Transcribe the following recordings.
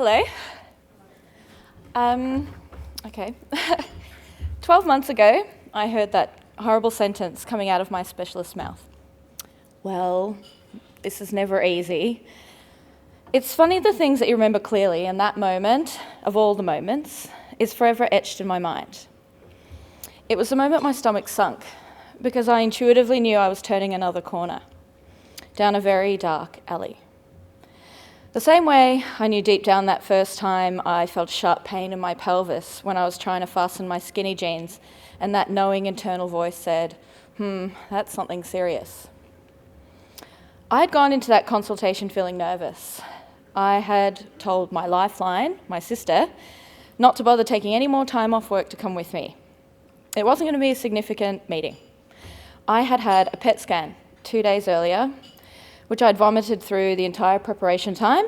Hello. Okay. 12 months ago, I heard that horrible sentence coming out of my specialist's mouth. Well, this is never easy. It's funny the things that you remember clearly, and that moment, of all the moments, is forever etched in my mind. It was the moment my stomach sunk, because I intuitively knew I was turning another corner, down a very dark alley. The same way I knew deep down that first time I felt sharp pain in my pelvis when I was trying to fasten my skinny jeans, and that knowing internal voice said, that's something serious. I had gone into that consultation feeling nervous. I had told my lifeline, my sister, not to bother taking any more time off work to come with me. It wasn't going to be a significant meeting. I had had a PET scan 2 days earlier, which I'd vomited through the entire preparation time,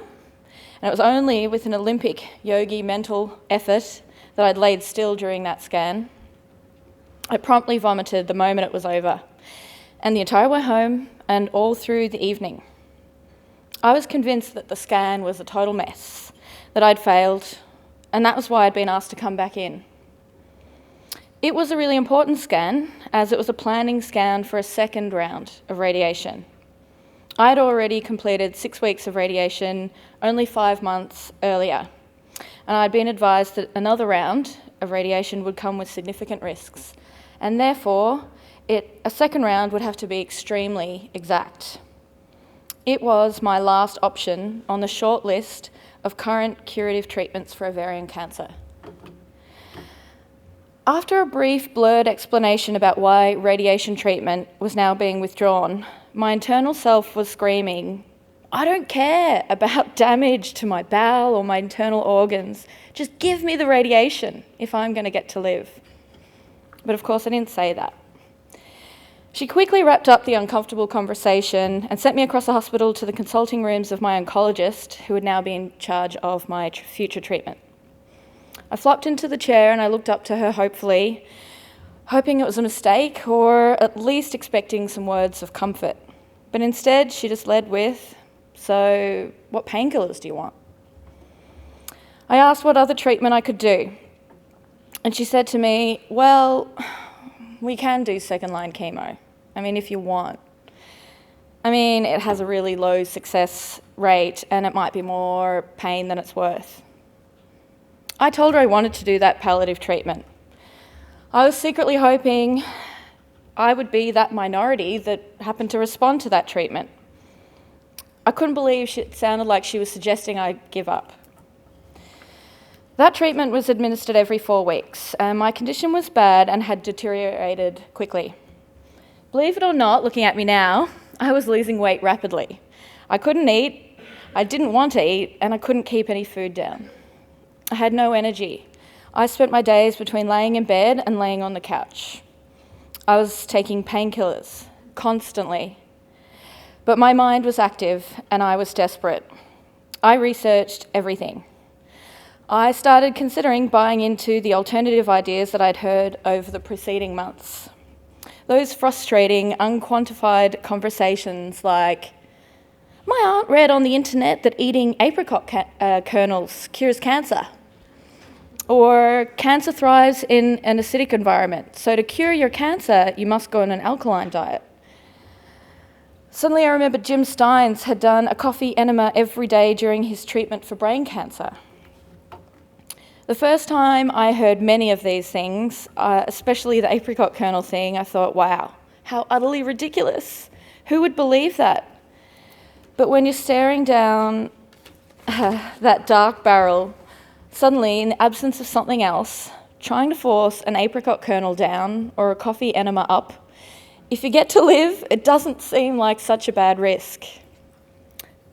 and it was only with an Olympic yogi mental effort that I'd laid still during that scan. I promptly vomited the moment it was over, and the entire way home and all through the evening. I was convinced that the scan was a total mess, that I'd failed, and that was why I'd been asked to come back in. It was a really important scan, as it was a planning scan for a second round of radiation. I had already completed 6 weeks of radiation only 5 months earlier, and I'd been advised that another round of radiation would come with significant risks, and therefore a second round would have to be extremely exact. It was my last option on the short list of current curative treatments for ovarian cancer. After a brief, blurred explanation about why radiation treatment was now being withdrawn, my internal self was screaming, I don't care about damage to my bowel or my internal organs. Just give me the radiation if I'm going to get to live. But of course, I didn't say that. She quickly wrapped up the uncomfortable conversation and sent me across the hospital to the consulting rooms of my oncologist, who would now be in charge of my future treatment. I flopped into the chair and I looked up to her hopefully, hoping it was a mistake or at least expecting some words of comfort. But instead, she just led with, so what painkillers do you want? I asked what other treatment I could do. And she said to me, well, we can do second-line chemo. If you want. It has a really low success rate and it might be more pain than it's worth. I told her I wanted to do that palliative treatment. I was secretly hoping I would be that minority that happened to respond to that treatment. I couldn't believe it sounded like she was suggesting I give up. That treatment was administered every 4 weeks, and my condition was bad and had deteriorated quickly. Believe it or not, looking at me now, I was losing weight rapidly. I couldn't eat, I didn't want to eat, and I couldn't keep any food down. I had no energy. I spent my days between laying in bed and laying on the couch. I was taking painkillers constantly. But my mind was active and I was desperate. I researched everything. I started considering buying into the alternative ideas that I'd heard over the preceding months. Those frustrating, unquantified conversations like, my aunt read on the internet that eating apricot kernels cures cancer. Or cancer thrives in an acidic environment, so to cure your cancer, you must go on an alkaline diet. Suddenly I remembered Jim Steins had done a coffee enema every day during his treatment for brain cancer. The first time I heard many of these things, especially the apricot kernel thing, I thought, wow, how utterly ridiculous. Who would believe that? But when you're staring down that dark barrel, suddenly, in the absence of something else, trying to force an apricot kernel down or a coffee enema up, if you get to live, it doesn't seem like such a bad risk.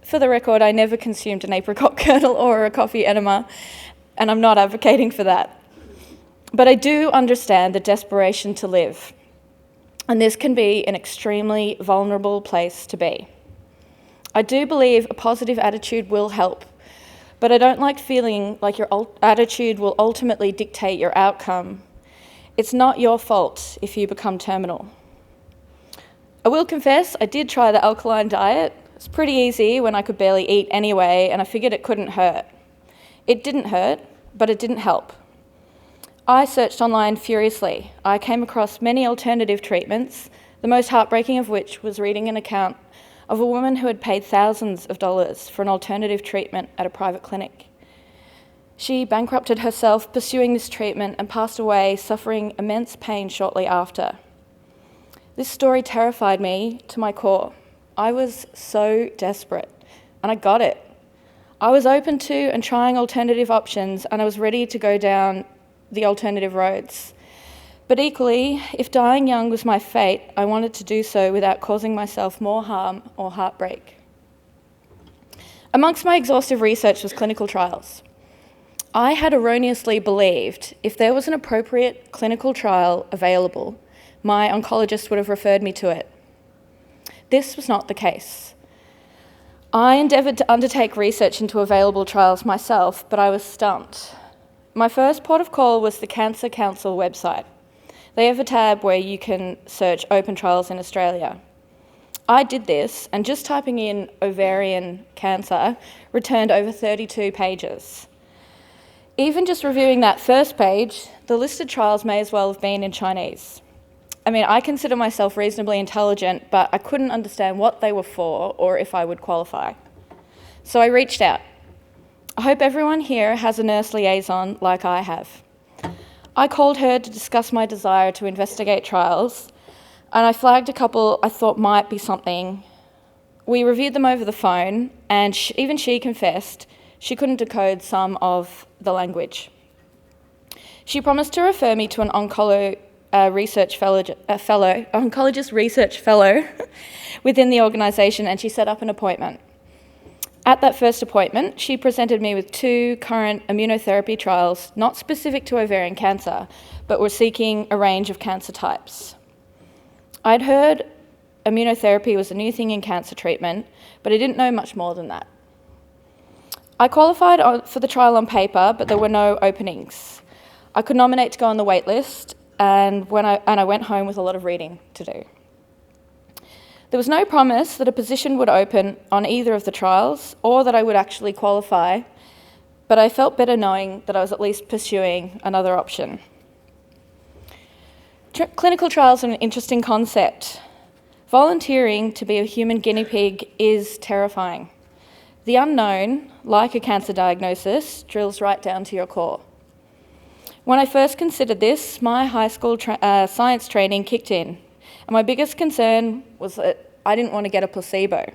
For the record, I never consumed an apricot kernel or a coffee enema, and I'm not advocating for that. But I do understand the desperation to live, and this can be an extremely vulnerable place to be. I do believe a positive attitude will help, but I don't like feeling like your attitude will ultimately dictate your outcome. It's not your fault if you become terminal. I will confess, I did try the alkaline diet. It's pretty easy when I could barely eat anyway, and I figured it couldn't hurt. It didn't hurt, but it didn't help. I searched online furiously. I came across many alternative treatments, the most heartbreaking of which was reading an account of a woman who had paid thousands of dollars for an alternative treatment at a private clinic. She bankrupted herself pursuing this treatment and passed away, suffering immense pain shortly after. This story terrified me to my core. I was so desperate, and I got it. I was open to and trying alternative options, and I was ready to go down the alternative roads. But equally, if dying young was my fate, I wanted to do so without causing myself more harm or heartbreak. Amongst my exhaustive research was clinical trials. I had erroneously believed if there was an appropriate clinical trial available, my oncologist would have referred me to it. This was not the case. I endeavoured to undertake research into available trials myself, but I was stumped. My first port of call was the Cancer Council website. They have a tab where you can search open trials in Australia. I did this, and just typing in ovarian cancer returned over 32 pages. Even just reviewing that first page, the listed trials may as well have been in Chinese. I mean, I consider myself reasonably intelligent, but I couldn't understand what they were for or if I would qualify. So I reached out. I hope everyone here has a nurse liaison like I have. I called her to discuss my desire to investigate trials, and I flagged a couple I thought might be something. We reviewed them over the phone, and even she confessed she couldn't decode some of the language. She promised to refer me to an oncologist research fellow within the organisation, and she set up an appointment. At that first appointment, she presented me with 2 current immunotherapy trials, not specific to ovarian cancer, but were seeking a range of cancer types. I'd heard immunotherapy was a new thing in cancer treatment, but I didn't know much more than that. I qualified for the trial on paper, but there were no openings. I could nominate to go on the wait list, and I went home with a lot of reading to do. There was no promise that a position would open on either of the trials or that I would actually qualify, but I felt better knowing that I was at least pursuing another option. Clinical trials are an interesting concept. Volunteering to be a human guinea pig is terrifying. The unknown, like a cancer diagnosis, drills right down to your core. When I first considered this, my high school science training kicked in. And my biggest concern was that I didn't want to get a placebo.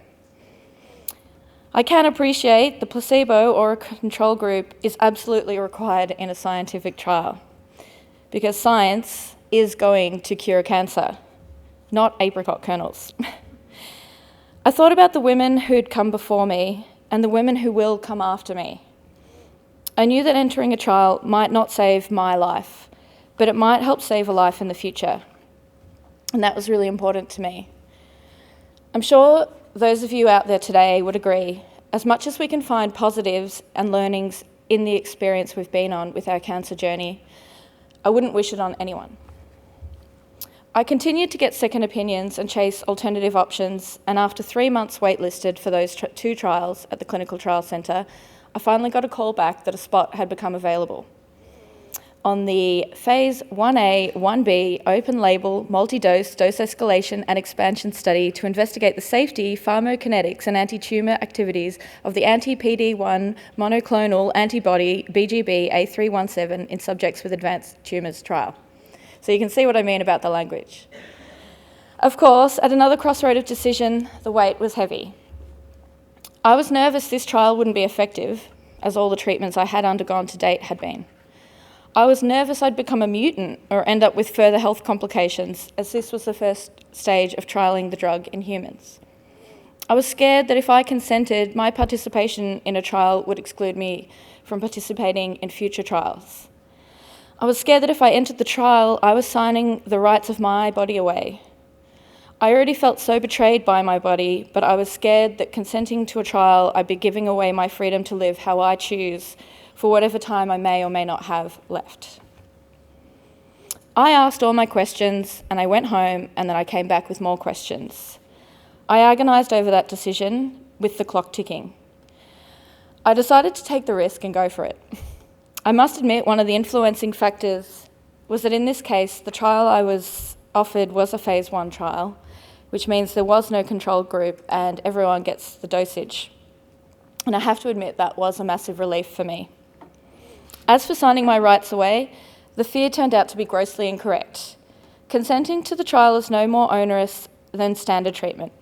I can appreciate the placebo or a control group is absolutely required in a scientific trial because science is going to cure cancer, not apricot kernels. I thought about the women who'd come before me and the women who will come after me. I knew that entering a trial might not save my life, but it might help save a life in the future. And that was really important to me. I'm sure those of you out there today would agree. As much as we can find positives and learnings in the experience we've been on with our cancer journey, I wouldn't wish it on anyone. I continued to get second opinions and chase alternative options, and after 3 months waitlisted for those 2 trials at the Clinical Trial Centre, I finally got a call back that a spot had become available on the Phase 1A, 1B open-label, multi-dose, dose escalation and expansion study to investigate the safety, pharmacokinetics and anti-tumour activities of the anti-PD-1 monoclonal antibody BGB-A317 in subjects with advanced tumours trial. So you can see what I mean about the language. Of course, at another crossroad of decision, the weight was heavy. I was nervous this trial wouldn't be effective, as all the treatments I had undergone to date had been. I was nervous I'd become a mutant or end up with further health complications, as this was the first stage of trialling the drug in humans. I was scared that if I consented, my participation in a trial would exclude me from participating in future trials. I was scared that if I entered the trial, I was signing the rights of my body away. I already felt so betrayed by my body, but I was scared that consenting to a trial, I'd be giving away my freedom to live how I choose for whatever time I may or may not have left. I asked all my questions, and I went home, and then I came back with more questions. I agonised over that decision with the clock ticking. I decided to take the risk and go for it. I must admit, one of the influencing factors was that in this case, the trial I was offered was a phase 1 trial, which means there was no control group and everyone gets the dosage. And I have to admit that was a massive relief for me. As for signing my rights away, the fear turned out to be grossly incorrect. Consenting to the trial is no more onerous than standard treatment.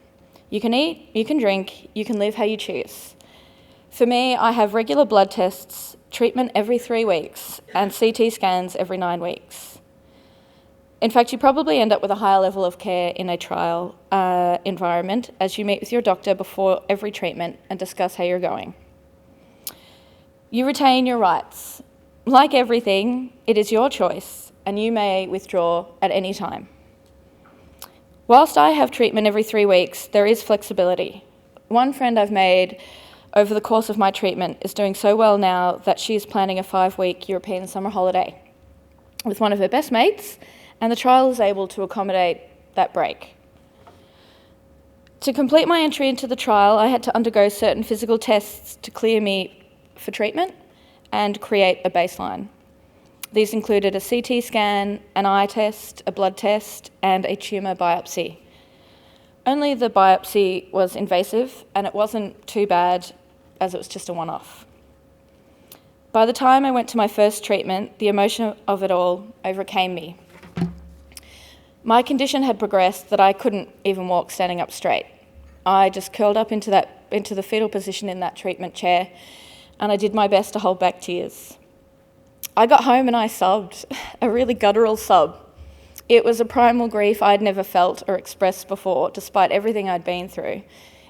You can eat, you can drink, you can live how you choose. For me, I have regular blood tests, treatment every 3 weeks, and CT scans every 9 weeks. In fact, you probably end up with a higher level of care in a trial environment as you meet with your doctor before every treatment and discuss how you're going. You retain your rights. Like everything, it is your choice, and you may withdraw at any time. Whilst I have treatment every 3 weeks, there is flexibility. One friend I've made over the course of my treatment is doing so well now that she is planning a 5-week European summer holiday with one of her best mates, and the trial is able to accommodate that break. To complete my entry into the trial, I had to undergo certain physical tests to clear me for treatment and create a baseline. These included a CT scan, an eye test, a blood test, and a tumour biopsy. Only the biopsy was invasive, and it wasn't too bad as it was just a one-off. By the time I went to my first treatment, the emotion of it all overcame me. My condition had progressed that I couldn't even walk standing up straight. I just curled up into the fetal position in that treatment chair, and I did my best to hold back tears. I got home and I sobbed, a really guttural sob. It was a primal grief I'd never felt or expressed before, despite everything I'd been through,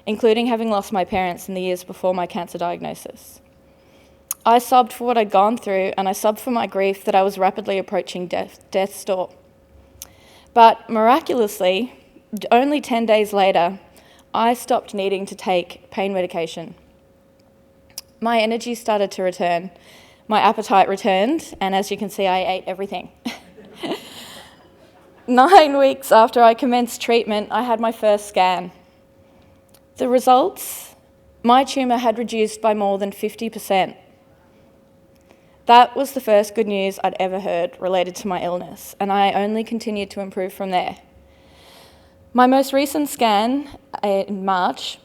including having lost my parents in the years before my cancer diagnosis. I sobbed for what I'd gone through, and I sobbed for my grief that I was rapidly approaching death's door. But miraculously, only 10 days later, I stopped needing to take pain medication. My energy started to return, my appetite returned, and as you can see, I ate everything. 9 weeks after I commenced treatment, I had my first scan. The results? My tumour had reduced by more than 50%. That was the first good news I'd ever heard related to my illness, and I only continued to improve from there. My most recent scan in March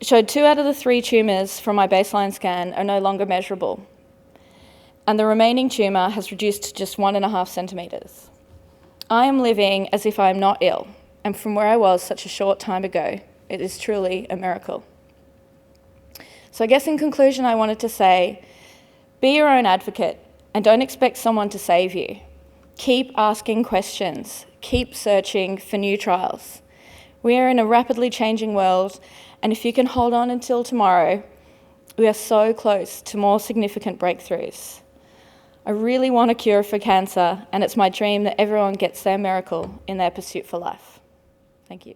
showed 2 out of the 3 tumours from my baseline scan are no longer measurable, and the remaining tumour has reduced to just 1.5 centimetres. I am living as if I am not ill, and from where I was such a short time ago, it is truly a miracle. So I guess in conclusion, I wanted to say, be your own advocate and don't expect someone to save you. Keep asking questions. Keep searching for new trials. We are in a rapidly changing world, and if you can hold on until tomorrow, we are so close to more significant breakthroughs. I really want a cure for cancer, and it's my dream that everyone gets their miracle in their pursuit for life. Thank you.